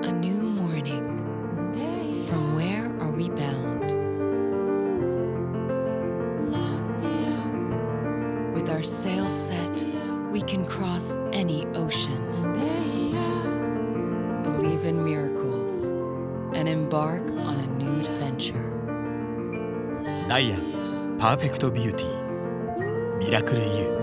A new morning. From where are we bound? With our sails set, we can cross any ocean. Believe in miracles and embark on a new adventure. ダイアンパーフェクトビューティーミラクルユー